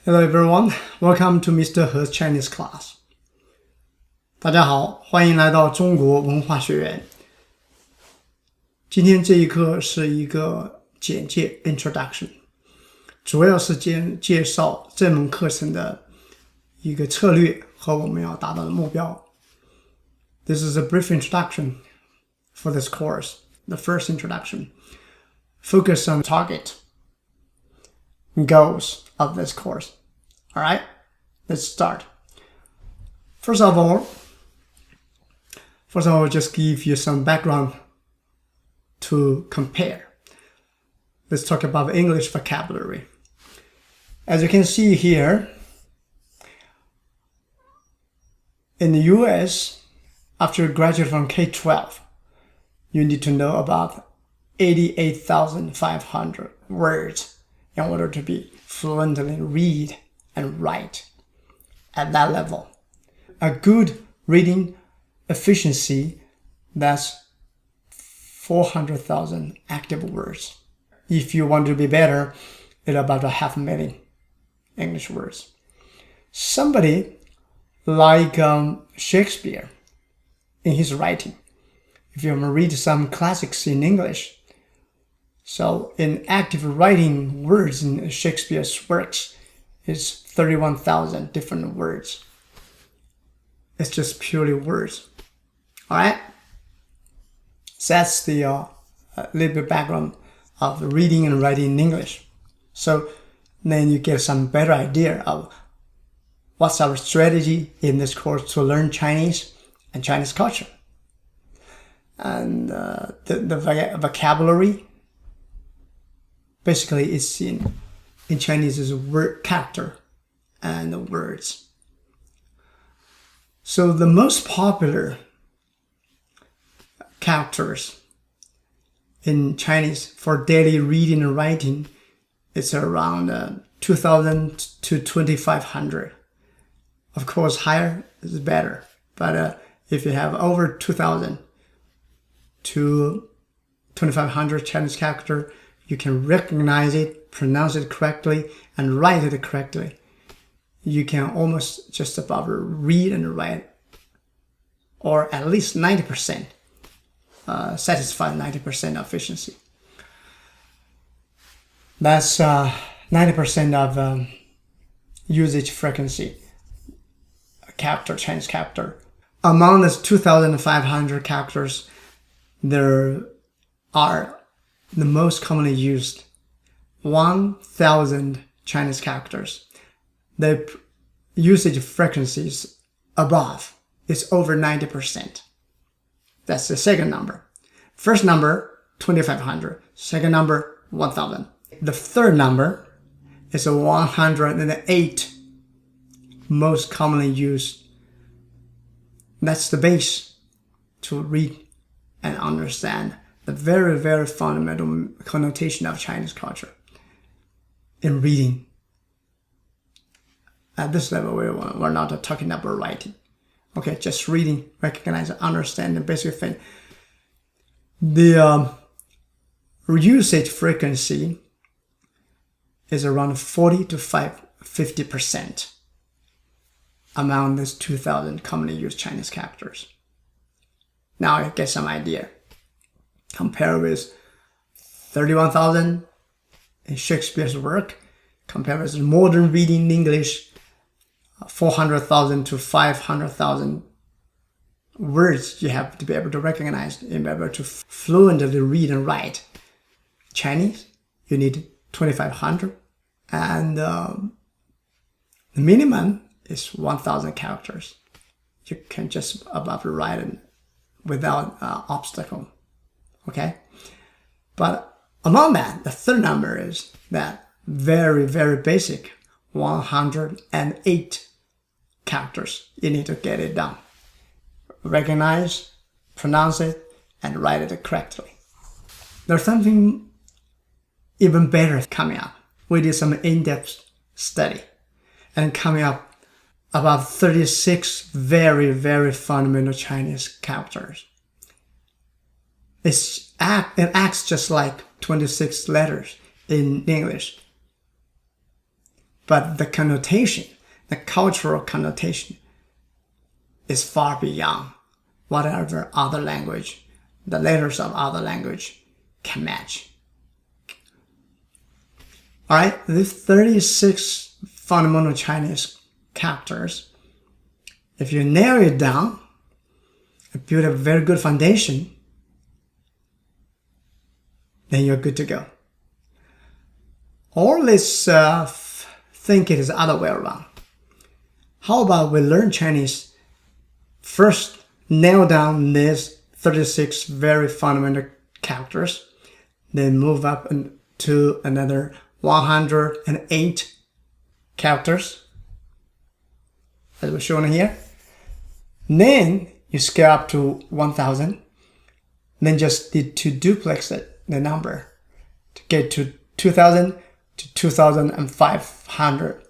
Hello everyone, welcome to Mr. He's Chinese class. 大家好，欢迎来到中国文化学院。今天这一课是一个简介 introduction， 主要是介绍这门课程的一个策略和我们要达到的目标。This is a brief introduction for this course. The first introduction. Focus on target goals of this course. All right, let's start. First of all, just give you some background to compare. Let's talk about English vocabulary. As you can see here, in the US, after you graduate from K-12, you need to know about 88,500 words in order to be fluently read and write at that level. A good reading efficiency, that's 400,000 active words. If you want to be better, it's about 500,000 English words. Somebody like Shakespeare in his writing, if you want to read some classics in English, so in active writing words in Shakespeare's works is 31,000 different words. It's just purely words. All right? So that's the little bit background of reading and writing in English. So then you get some better idea of what's our strategy in this course to learn Chinese and Chinese culture. And the vocabulary, basically it's in Chinese is word character and words. So the most popular characters in Chinese for daily reading and writing is around 2,000 to 2,500. Of course, higher is better. But if you have over 2,000 to 2,500 Chinese character, you can recognize it, pronounce it correctly, and write it correctly. You can almost just about read and write, or at least 90%, satisfy 90% efficiency. That's 90% of usage frequency, Chinese character. Among the 2,500 characters, there are the most commonly used 1,000 Chinese characters. The usage frequencies above is over 90%. That's the second number. First number, 2,500. Second number, 1,000. The third number is 108, most commonly used. That's the base to read and understand the very, very fundamental connotation of Chinese culture in reading. At this level, we're not talking about writing. Okay, just reading, recognize, understand the basic thing. The usage frequency is around 40 to 50% among these 2,000 commonly used Chinese characters. Now you get some idea. Compare with 31,000 in Shakespeare's work. Compare with modern reading English, 400,000 to 500,000 words you have to be able to recognize and be able to fluently read and write. Chinese, you need 2,500. And the minimum is 1,000 characters. You can just about write it without obstacle. Okay? But among that, the third number is that very, very basic 108 characters. You need to get it done. Recognize, pronounce it, and write it correctly. There's something even better coming up. We did some in-depth study and coming up about 36 very, very fundamental Chinese characters. It acts just like 26 letters in English. but the connotation, the cultural connotation, is far beyond whatever other language, the letters of other language can match. All right, these 36 fundamental Chinese characters, if you narrow it down and build a very good foundation, then you're good to go. Or let's think it is the other way around. How about we learn Chinese, first nail down these 36 very fundamental characters, then move up to another 108 characters, as we're showing here. Then you scale up to 1000, then just need to duplex it, the number, to get to 2000 to 2500.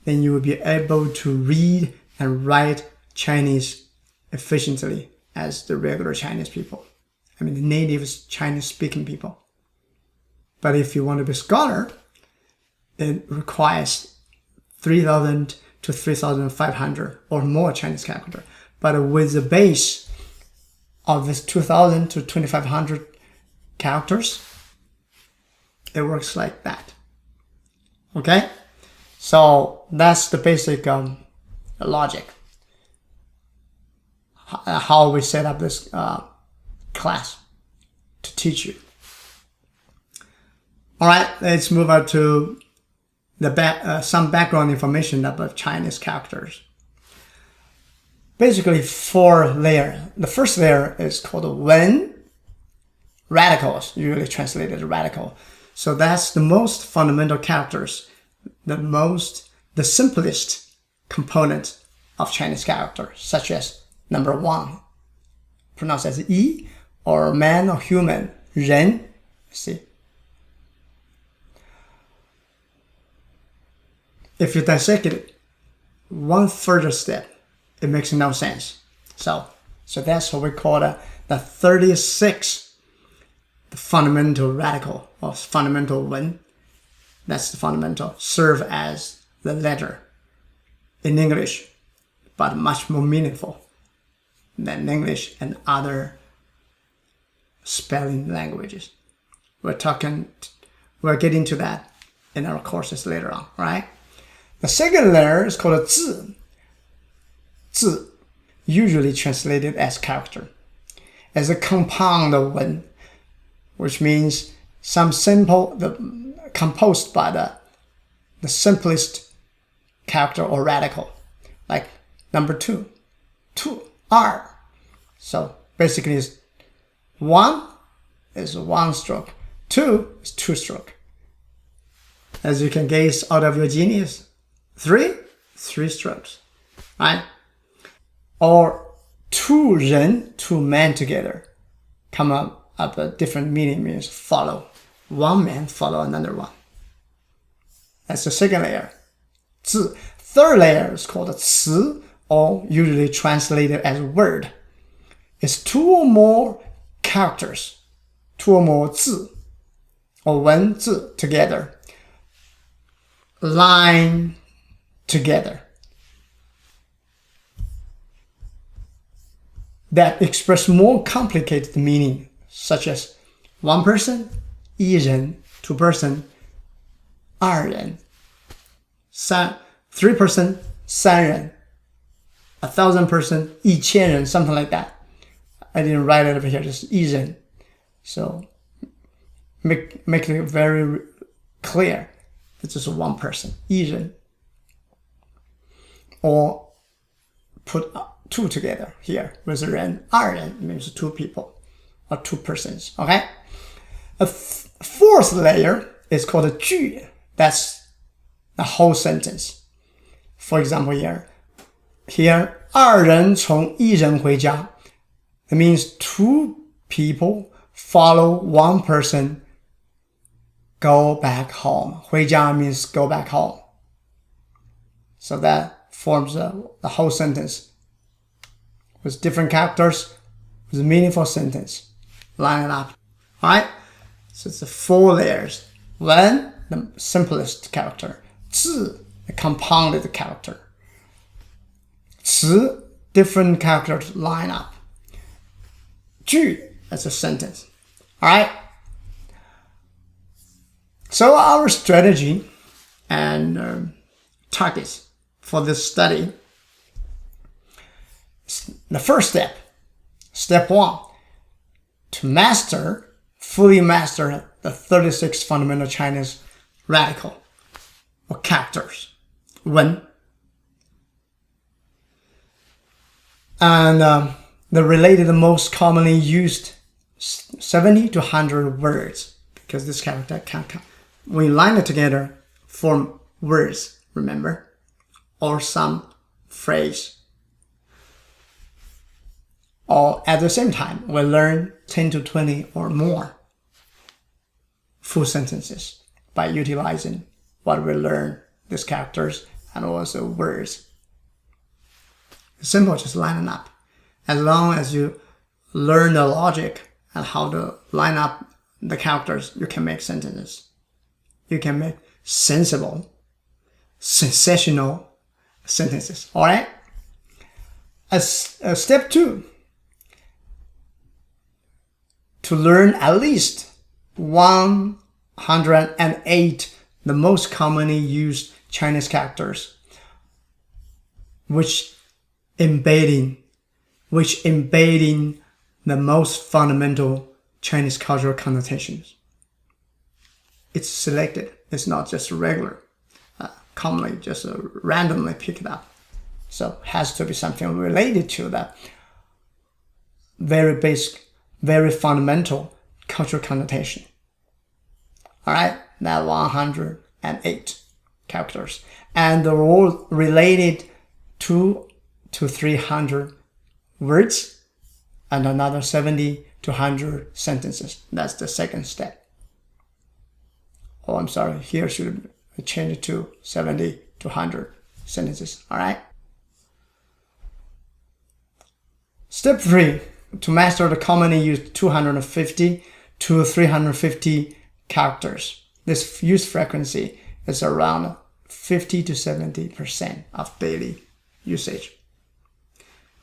Then you will be able to read and write Chinese efficiently as the regular Chinese people. I mean, the native Chinese speaking people. But if you want to be a scholar, it requires 3000 to 3500 or more Chinese character. But with the base of this 2000 to 2500 characters, it works like that. Okay? So that's the basic logic. How we set up this class to teach you. All right, let's move on to the some background information about Chinese characters. Basically, 4 layers. The first layer is called Wen, radicals, usually translated radical. So that's the most fundamental characters, the simplest component of Chinese character, such as number 1, pronounced as yi, or man or human, 人. See? If you dissect it one further step, it makes no sense. So that's what we call the 36, the fundamental radical, or fundamental wen. That's the fundamental, serve as the letter in English, but much more meaningful than English and other spelling languages. We're getting to that in our courses later on, right? The second layer is called 字. 字, usually translated as character, as a compound of wen, which means some simple, composed by the simplest character or radical, like number 2, 2, R. So basically, is 1 is 1 stroke, 2 is 2 stroke. As you can guess out of your genius, 3 strokes, right? Or 2 人, 2 men together, come up a different meaning, means follow. 1 man follow another one. That's the second layer. 字. Third layer is called 词, or usually translated as word. It's 2 or more characters, 2 or more 字, or 文字 together, line together, that express more complicated meaning, such as 1 person, 一人, 2 person, 二人, 3 person, 三人, 1,000 person, 1000人, something like that. I didn't write it over here, just 一人. So make it very clear. It's just 1 person, 一人. Or put 2 together here with 人, 二人 means 2 people or 2 persons. Okay. A fourth layer is called a 句. That's the whole sentence. For example, here 二人从一人回家. It means 2 people follow 1 person go back home. 回家 means go back home. So that forms the whole sentence with different characters, with a meaningful sentence. Line it up. Alright? So it's the 4 layers. 文, the simplest character. 字, a compounded character. 词 different characters line up. 句 as a sentence. Alright? So our strategy and targets for this study, the first step, step 1, to fully master the 36 fundamental Chinese radical or characters. 文. And the related most commonly used 70 to 100 words, because this character can come. When you line it together, form words, remember? Or some phrase. Or at the same time, we learn 10 to 20 or more full sentences by utilizing what we learn, these characters and also words. Simple, just line them up. As long as you learn the logic and how to line up the characters, you can make sentences. You can make sensible, sensational sentences. All right? As step 2, to learn at least 108 the most commonly used Chinese characters, which embedding the most fundamental Chinese cultural connotations. It's selected. It's not just regular, commonly just randomly picked up. So it has to be something related to that very basic, very fundamental cultural connotation. All right, that 108 characters. And they're all related 200 to 300 words and another 70 to 100 sentences. That's the second step. Oh, I'm sorry. Here should change it to 70 to 100 sentences. All right. Step 3, to master the commonly used 250 to 350 characters. This use frequency is around 50 to 70% of daily usage.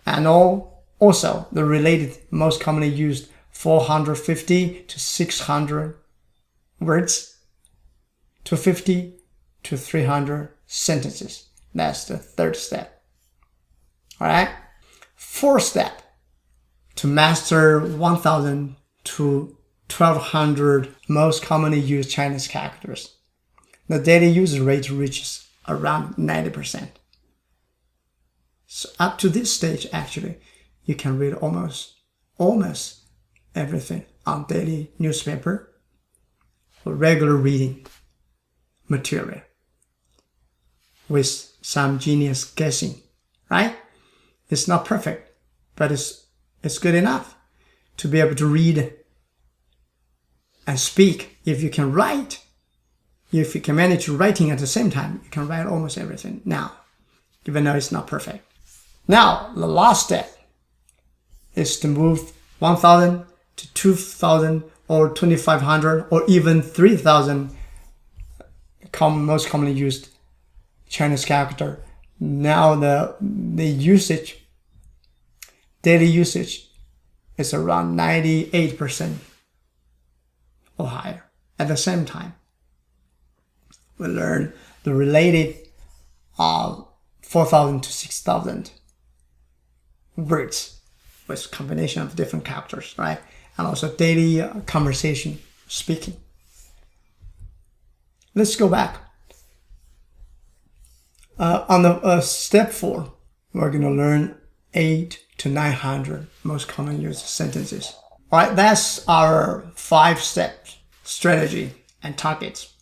And also the related most commonly used 450 to 600 words, 250 to 300 sentences. That's the third step. All right. Fourth step, to master 1,000 to 1,200 most commonly used Chinese characters. The daily use rate reaches around 90%. So up to this stage, actually, you can read almost everything on daily newspaper or regular reading material with some genius guessing, right? It's not perfect, but it's good enough to be able to read and speak. If you can write, if you can manage writing at the same time, you can write almost everything now, even though it's not perfect. Now, the last step is to move 1,000 to 2,000 or 2,500 or even 3,000 most commonly used Chinese character. Now the usage, daily usage, is around 98% or higher. At the same time, we learn the related 4,000 to 6,000 words with combination of different characters, right? And also daily conversation speaking. Let's go back. On the step 4, we're going to learn 8 to 900 most commonly used sentences. All right, that's our 5-step strategy and targets.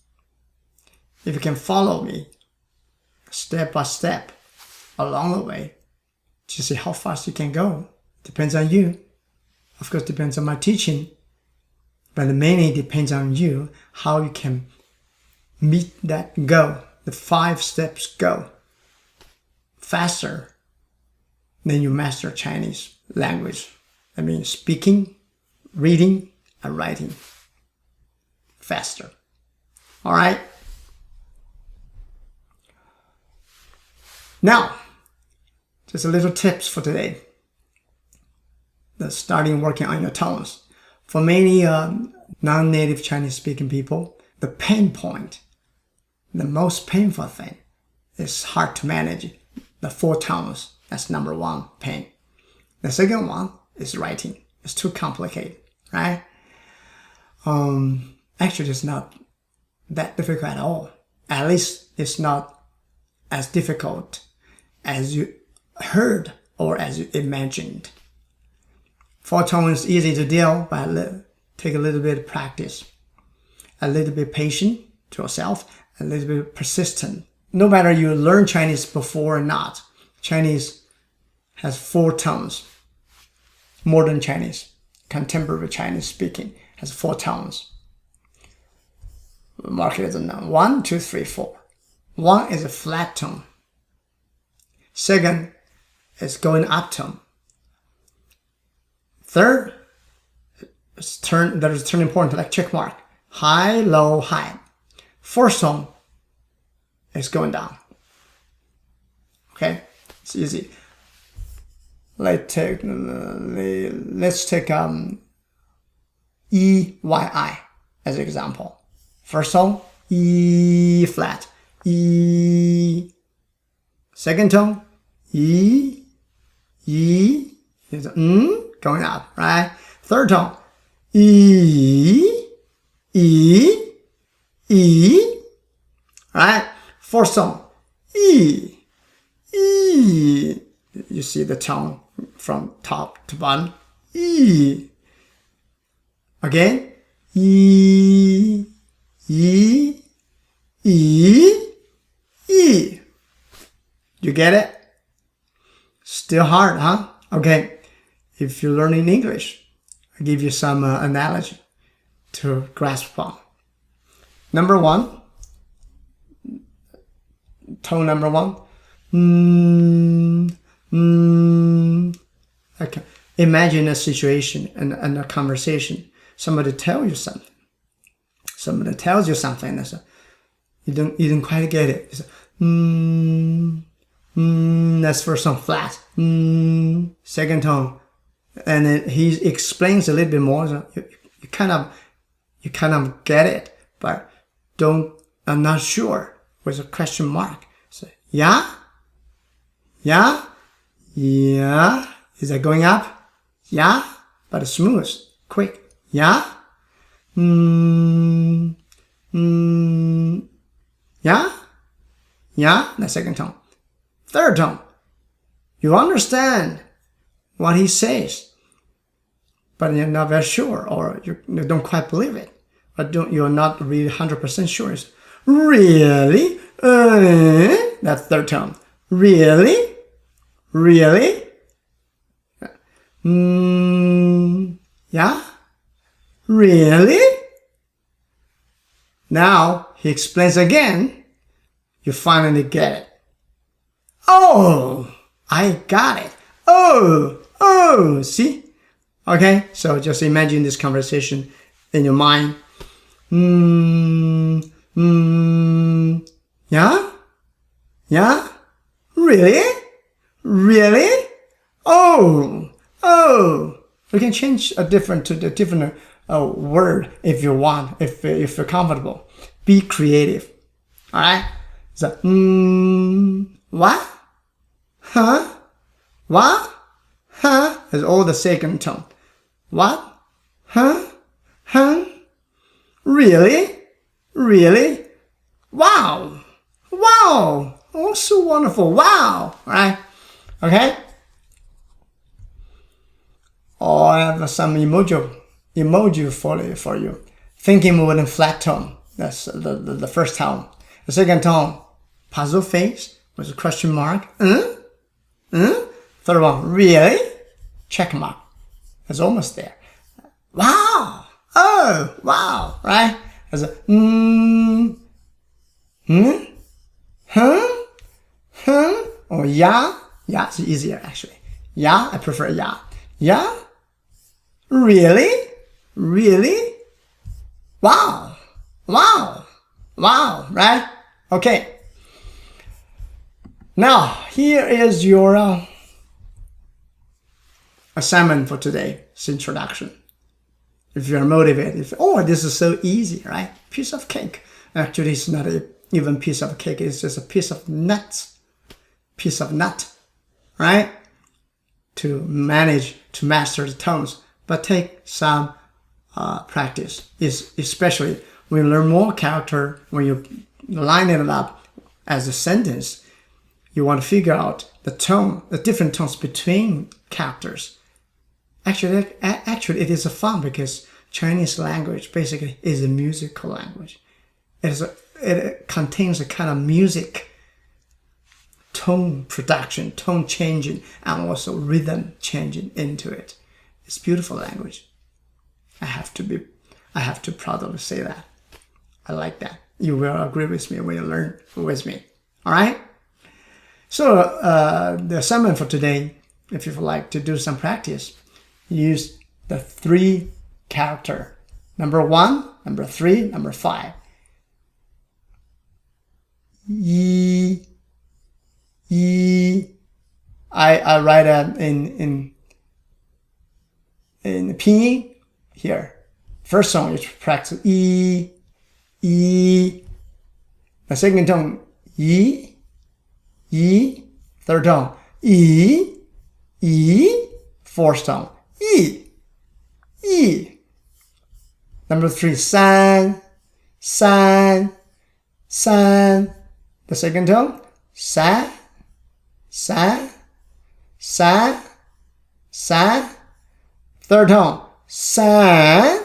If you can follow me step by step along the way to see how fast you can go, depends on you. Of course, depends on my teaching, but mainly depends on you how you can meet that goal, the 5 steps go faster than you master Chinese language. I mean, speaking, reading, and writing faster. All right. Now, just a little tips for today. Starting working on your tones. For many non-native Chinese speaking people, the pain point, the most painful thing is hard to manage the 4 tones. That's number 1 pain. The second one is writing. It's too complicated, right? Actually, it's not that difficult at all. At least it's not as difficult as you heard or as you imagined. 4 tones easy to deal, but take a little bit of practice, a little bit patient to yourself, a little bit persistent. No matter you learn Chinese before or not, Chinese has 4 tones. Modern Chinese, contemporary Chinese speaking has 4 tones. Mark it as a number. 1, 2, 3, 4. 1 is a flat tone. Second is going up tone. Third, there is turning point like check mark. High, low, high. Fourth tone is going down. Okay, it's easy. Let's take E, Y, I as an example. First tone, E flat. E. Second tone, E, E. Is going up, right? Third tone, E, E, E. Right? Fourth tone, E, E. You see the tone from top to bottom. E. Again, E, E, E, E. You get it? Still hard, huh? Okay. If you're learning English, I'll give you some analogy to grasp on. Number 1, tone number 1. Okay. Imagine a situation and a conversation. Somebody tells you something. Somebody tells you something. And you don't quite get it. It's that's first tone flat. Second tone. And then he explains a little bit more. So you kind of get it, but I'm not sure with a question mark. So yeah, yeah, yeah. Is that going up? Yeah, but smooth, quick. Yeah, yeah, yeah. The second tone. Third tone. You understand what he says, but you're not very sure, or you don't quite believe it, but you're not really 100% sure. It's really? That's third tone. Really? Really? Yeah? Really? Now he explains again. You finally get it. Oh, I got it. Oh, see? Okay, so just imagine this conversation in your mind. Yeah? Yeah? Really? Really? Oh. We can change a different word if you want, if you're comfortable. Be creative. All right? So, what? Huh? What? Huh? Is all the second tone. What? Huh? Huh? Really? Really? Wow! Wow! Oh, so wonderful! Wow! Right? Okay? Oh, I have some emoji for you. Thinking more than flat tone. That's the first tone. The second tone, puzzle face with a question mark. Third one, really? Check mark. It's almost there. Wow! Oh, wow! Right? There's a or yeah. Yeah, it's easier actually. Yeah, I prefer yeah. Yeah? Really? Really? Wow! Wow! Wow! Right? Okay. Now, here is your assignment for today. It's introduction. If you're motivated, this is so easy, right? Piece of cake. Actually, it's not even piece of cake. It's just a piece of nuts. Piece of nut, right? To master the tones. But take some practice. Especially when you learn more character, when you line it up as a sentence, you want to figure out the different tones between characters. Actually, it is fun because Chinese language basically is a musical language. It contains a kind of music, tone production, tone changing, and also rhythm changing into it. It's beautiful language. I have to proudly say that. I like that. You will agree with me when you learn with me. All right? So the assignment for today, if you would like to do some practice, use the 3 character. Number 1, number 3, number 5. Yi. I write it in pinyin here. First song you practice yi. The second tone yi. Third tone yi. Fourth tone yi. Number 3 san. The second tone sa. Third tone san.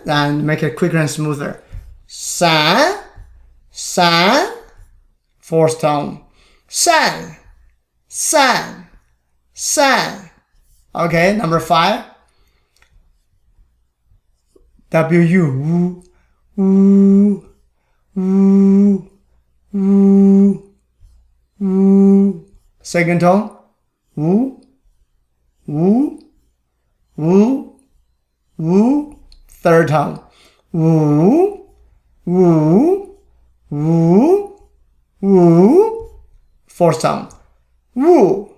And make it quicker and smoother. San. Fourth tone san. Okay, number 5. W. Second tone woo. Third tone woo. Fourth tone woo.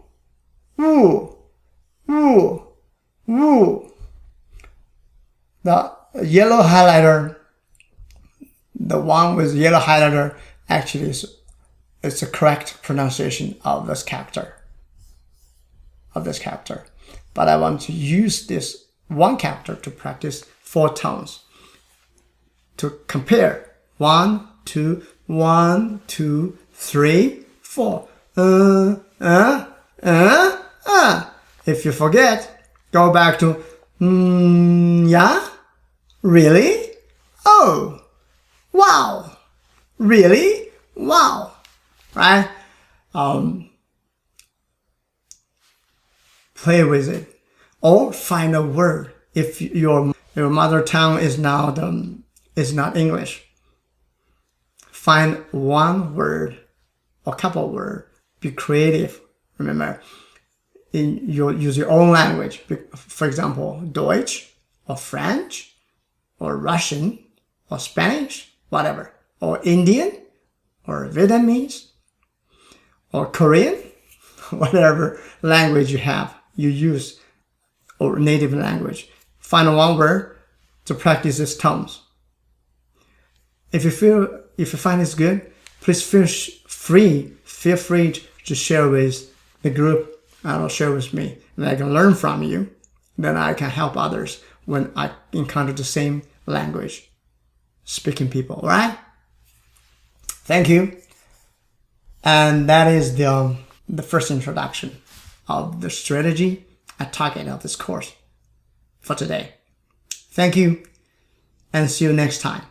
The yellow highlighter, the one with yellow highlighter, actually it's the correct pronunciation of this character. But I want to use this one character to practice 4 tones. To compare 1, 2, 3, 4. If you forget, go back to yeah, really, oh, wow, really, wow, right? Play with it, or find a word. If your mother tongue is not English, find one word or couple words. Be creative. Remember, use your own language. For example, Deutsch or French or Russian or Spanish, whatever, or Indian or Vietnamese or Korean, whatever language you use, or native language. Find one word to practice these tones. If you find this good, please feel free to share with the group and share with me, and I can learn from you. Then I can help others when I encounter the same language speaking people. All right? Thank you. And that is the first introduction of the strategy and target of this course for today. Thank you, and see you next time.